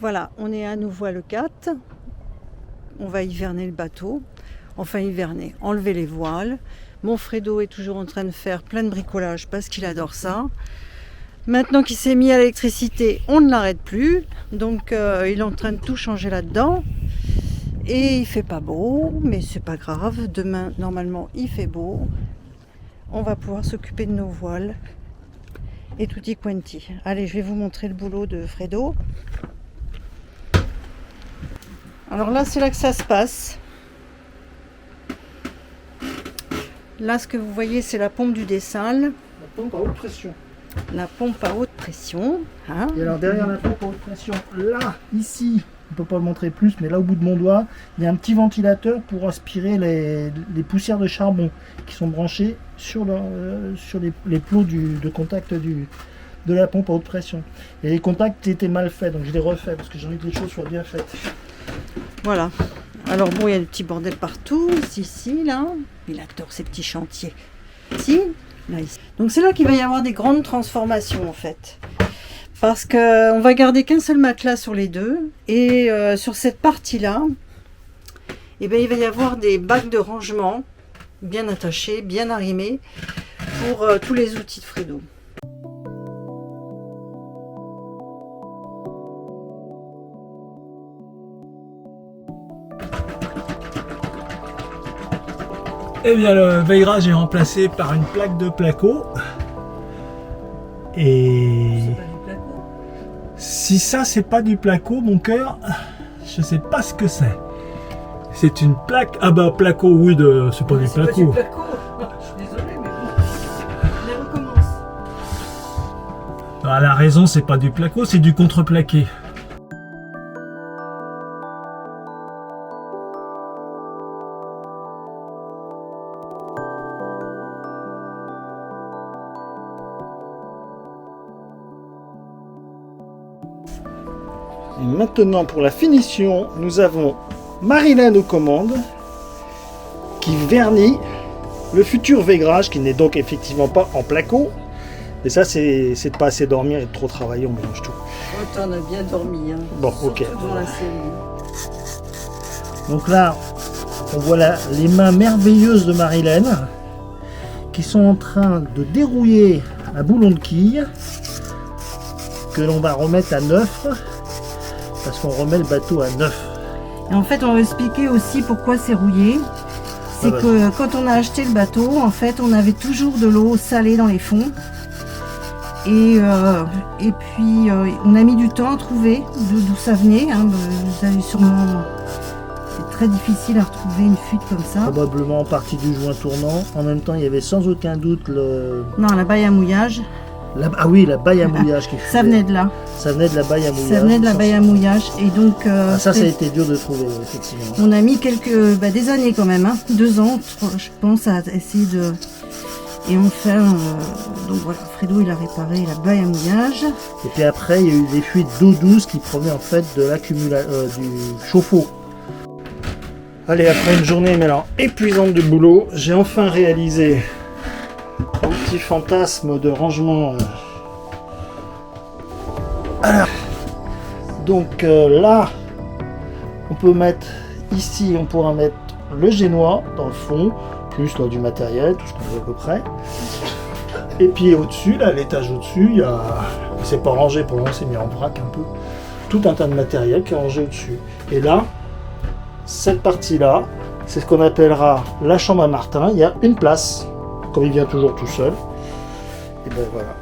Voilà, on est à nouveau à l'E4. On va hiverner le bateau. Enfin hiverner, enlever les voiles. Mon Fredo est toujours en train de faire plein de bricolage parce qu'il adore ça. Maintenant qu'il s'est mis à l'électricité, on ne l'arrête plus. Donc il est en train de tout changer là-dedans. Et il fait pas beau, mais c'est pas grave. Demain, normalement, il fait beau. On va pouvoir s'occuper de nos voiles. Et tutti quanti. Allez, je vais vous montrer le boulot de Fredo. Alors là, c'est là que ça se passe. Là, ce que vous voyez, c'est la pompe du dessalle. La pompe à haute pression. La pompe à haute pression. Hein. Et alors derrière la pompe à haute pression, là, ici, on ne peut pas le montrer plus, mais là au bout de mon doigt, il y a un petit ventilateur pour aspirer les poussières de charbon qui sont branchées sur les plots de contact de la pompe à haute pression. Et les contacts étaient mal faits, donc je les refais parce que j'ai envie que les choses soient bien faites. Voilà. Alors bon, il y a des petits bordels partout, ici, là. Il adore ces petits chantiers. Ici, là, ici. Donc c'est là qu'il va y avoir des grandes transformations en fait. Parce qu'on va garder qu'un seul matelas sur les deux. Et sur cette partie-là, eh bien, il va y avoir des bacs de rangement bien attachés, bien arrimés pour tous les outils de Fredo. Eh bien, le veillage est remplacé par une plaque de placo. Et si ça, c'est pas du placo, mon cœur, je sais pas ce que c'est. C'est une plaque. Ah bah, placo, oui, c'est pas du placo. Je suis désolée, mais bon. On recommence. Ah, la raison, c'est pas du placo, c'est du contreplaqué. Et maintenant, pour la finition, nous avons Marilyn aux commandes qui vernit le futur vaigrage qui n'est donc effectivement pas en placo. Et ça, c'est de pas assez dormir et de trop travailler, on mélange tout. Oh, t'en as bien dormi. Hein. Bon, ok. Surtout dans la série. Donc là, on voit les mains merveilleuses de Marilyn qui sont en train de dérouiller un boulon de quille que l'on va remettre à neuf. Parce qu'on remet le bateau à neuf. Et en fait, on va expliquer aussi pourquoi c'est rouillé. C'est que quand on a acheté le bateau, en fait, on avait toujours de l'eau salée dans les fonds. Et puis, on a mis du temps à trouver d'où ça venait. Hein. Vous avez sûrement... C'est très difficile à retrouver une fuite comme ça. Probablement en partie du joint tournant. En même temps, il y avait sans aucun doute Non, la baille à mouillage. Ah oui, la baille à mouillage qui Ça venait de là. Ça venait de la baille à mouillage. Ça venait de la baille à mouillage. Et donc, ça a été dur de trouver, effectivement. On a mis des années quand même, hein, 2 ans, je pense, à essayer de... Et enfin, donc voilà, Fredo, il a réparé la baille à mouillage. Et puis après, il y a eu des fuites d'eau douce qui provenaient en fait de du chauffe-eau. Allez, après une journée maintenant épuisante de boulot, j'ai enfin réalisé un petit fantasme de rangement. Alors, donc là, on peut mettre ici, on pourra mettre le génois dans le fond, plus là, du matériel, tout ce qu'on veut à peu près. Et puis au-dessus, là, l'étage au-dessus, il y a, c'est pas rangé pour l'instant, c'est mis en vrac un peu, tout un tas de matériel qui est rangé au-dessus. Et là, cette partie-là, c'est ce qu'on appellera la chambre à Martin. Il y a une place, comme il vient toujours tout seul. Et ben voilà.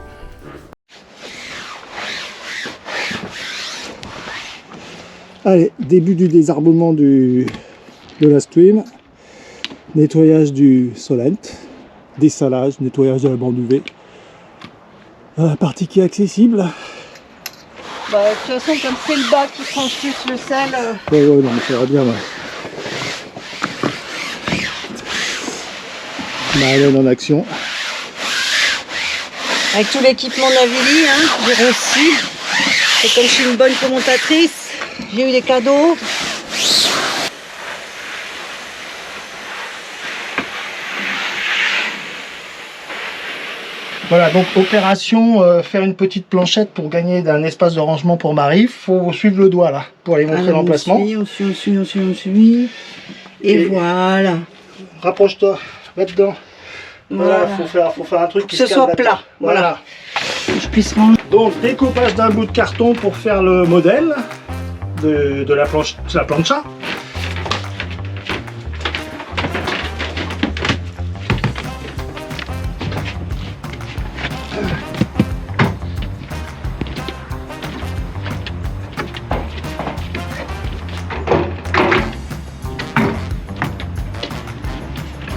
Allez, début du désherbement de la stream. Nettoyage du solent, dessalage, nettoyage de la bande UV. La partie qui est accessible. Bah, de toute façon, comme c'est le bas qui transfuse le sel... Ouais, non, mais ça va bien, ouais. Marlène en action. Avec tout l'équipement Navili, hein, j'ai reçu. Et comme je suis une bonne commentatrice, j'ai eu des cadeaux. Voilà, donc opération, faire une petite planchette pour gagner d'un espace de rangement pour Marie. Il faut suivre le doigt là, pour aller montrer l'emplacement. On suit. Et voilà. Rapproche-toi, va dedans. Voilà, faut faire un truc que ce soit plat. Voilà. Je puisse rendre. Donc, découpage d'un bout de carton pour faire le modèle de la plancha.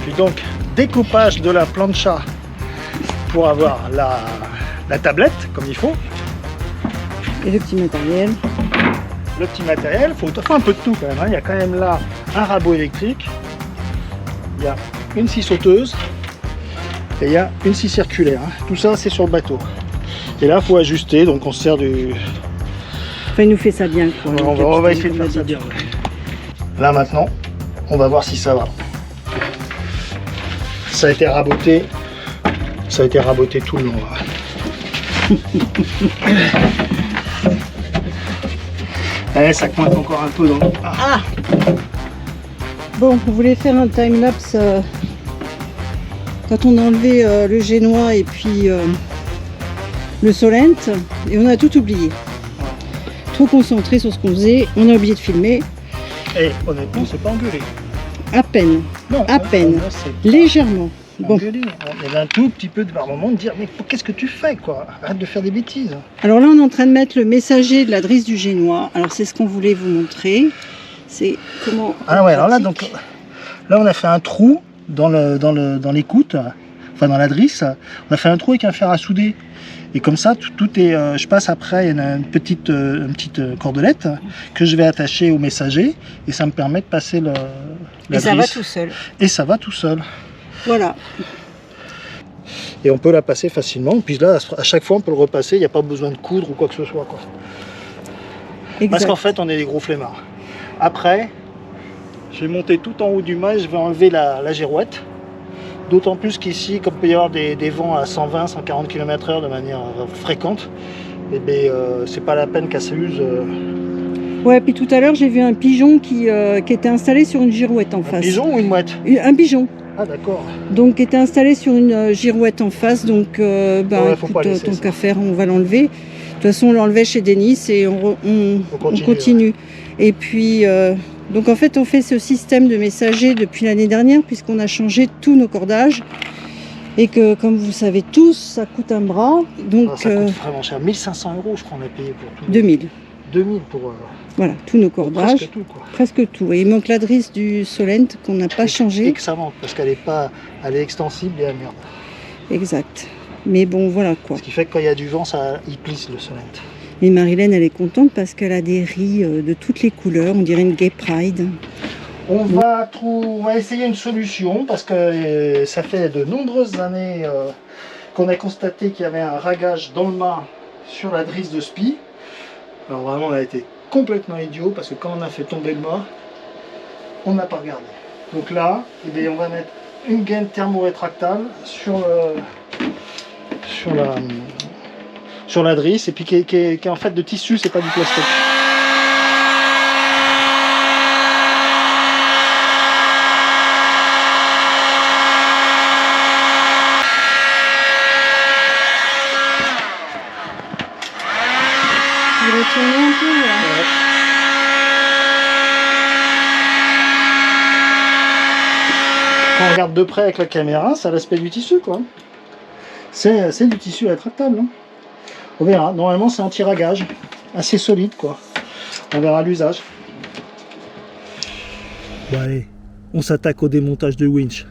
Puis donc, découpage de la plancha pour avoir la tablette comme il faut. Et le petit matériel. Le petit matériel, faut un peu de tout quand même. Hein. Il y a quand même là un rabot électrique, il y a une scie sauteuse et il y a une scie circulaire. Hein. Tout ça c'est sur le bateau. Et là il faut ajuster, donc on se sert du... Enfin il nous fait ça bien quoi. On va essayer de faire ça bien. Là maintenant, on va voir si ça va. Ça a été raboté tout le long. Ça coince encore un peu dans le... Ah. Bon, on voulait faire un time-lapse quand on a enlevé le génois et puis le Solent, et on a tout oublié. Trop concentré sur ce qu'on faisait, on a oublié de filmer. Et honnêtement, c'est pas engueulé. À peine, non, à peine, légèrement. Bon. Il y avait un tout petit peu de moment de dire mais qu'est-ce que tu fais quoi? Arrête de faire des bêtises. Alors là on est en train de mettre le messager de la drisse du génois. Alors c'est ce qu'on voulait vous montrer. C'est comment. Ah ouais, alors là donc là on a fait un trou dans l'écoute, enfin dans la drisse. On a fait un trou avec un fer à souder. Et comme ça tout est. Je passe après, il y a une petite cordelette que je vais attacher au messager et ça me permet de passer la drisse. Ça va tout seul. Et ça va tout seul. Voilà. Et on peut la passer facilement. Puis là, à chaque fois, on peut le repasser. Il n'y a pas besoin de coudre ou quoi que ce soit. Quoi. Parce qu'en fait, on est des gros flemmards. Après, je vais monter tout en haut du mât et je vais enlever la girouette. D'autant plus qu'ici, comme il peut y avoir des vents à 120, 140 km/h de manière fréquente, et c'est pas la peine qu'elle s'use. Ouais, puis tout à l'heure, j'ai vu un pigeon qui était installé sur une girouette en face. Un pigeon ou une mouette? Un pigeon. Ah d'accord. Donc qui était installé sur une girouette en face, donc écoute, tant qu'à faire, on va l'enlever. De toute façon, on l'enlevait chez Denis et on continue. Ouais. Et puis, donc en fait, on fait ce système de messager depuis l'année dernière, puisqu'on a changé tous nos cordages. Et que, comme vous savez tous, ça coûte un bras. Donc, ça coûte vraiment cher. 1500 € je crois on a payé pour tout. 2000. 2000 pour... Voilà, tous nos cordages. Presque tout, quoi. Presque tout. Et il manque la drisse du Solent qu'on n'a pas changé. Et que ça manque, parce qu'elle est extensible et à merde. Exact. Mais bon, voilà quoi. Ce qui fait que quand il y a du vent, il plisse le Solent. Et Marilène, elle est contente parce qu'elle a des riz de toutes les couleurs. On dirait une Gay Pride. On va essayer une solution parce que ça fait de nombreuses années qu'on a constaté qu'il y avait un ragage dans le mât sur la drisse de spi. Alors vraiment, on a été complètement idiot parce que quand on a fait tomber le mât, on n'a pas regardé. Donc là, on va mettre une gaine thermorétractable sur la drisse et puis qui est en fait de tissu, c'est pas du plastique. Quand on regarde de près avec la caméra, ça a l'aspect du tissu quoi. C'est du tissu rétractable. Hein. On verra, normalement c'est anti-ragage, assez solide quoi. On verra l'usage. Bon allez, on s'attaque au démontage de winch.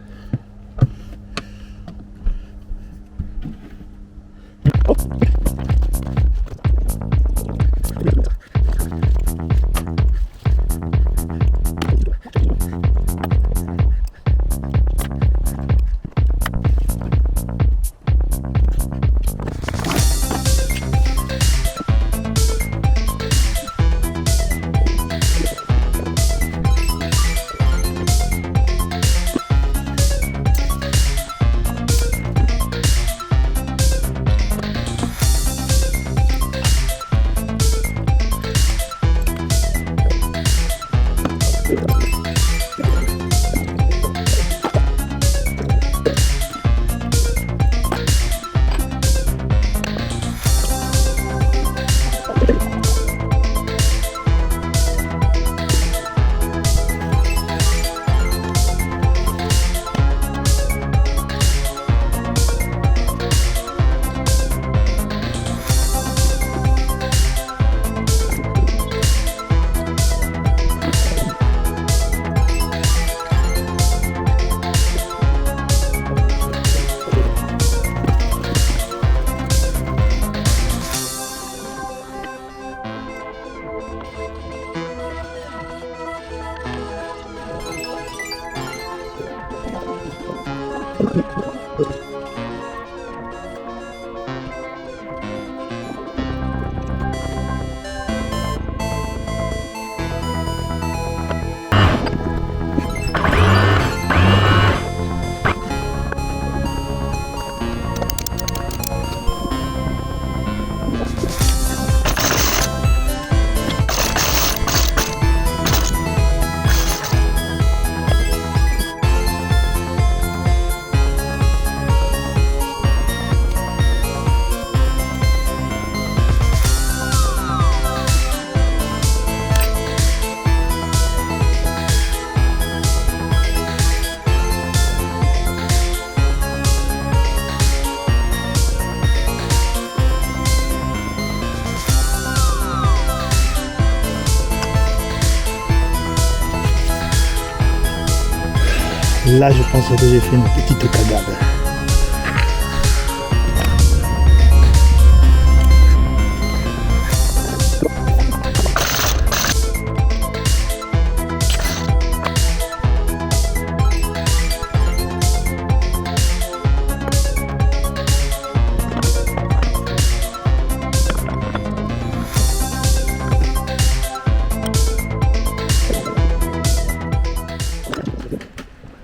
Là, je pense que j'ai fait une petite cagade.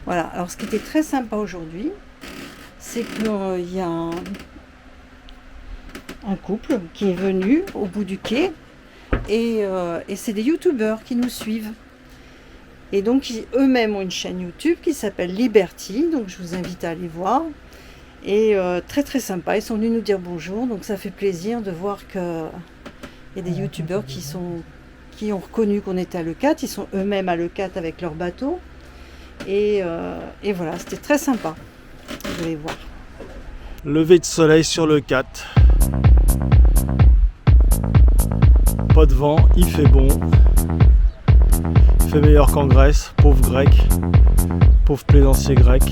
Voilà, alors ce qui était très sympa aujourd'hui, c'est qu'il y a un couple qui est venu au bout du quai et c'est des youtubeurs qui nous suivent. Et donc eux-mêmes ont une chaîne YouTube qui s'appelle Liberty, donc je vous invite à aller voir. Et très très sympa, ils sont venus nous dire bonjour, donc ça fait plaisir de voir qu'il y a des youtubeurs qui ont reconnu qu'on était à Leucate, ils sont eux-mêmes à Leucate avec leur bateau. Et voilà, c'était très sympa. Vous allez voir. Lever de soleil sur Leucate. Pas de vent, il fait bon. Il fait meilleur qu'en Grèce, pauvre grec, pauvre plaisancier grec.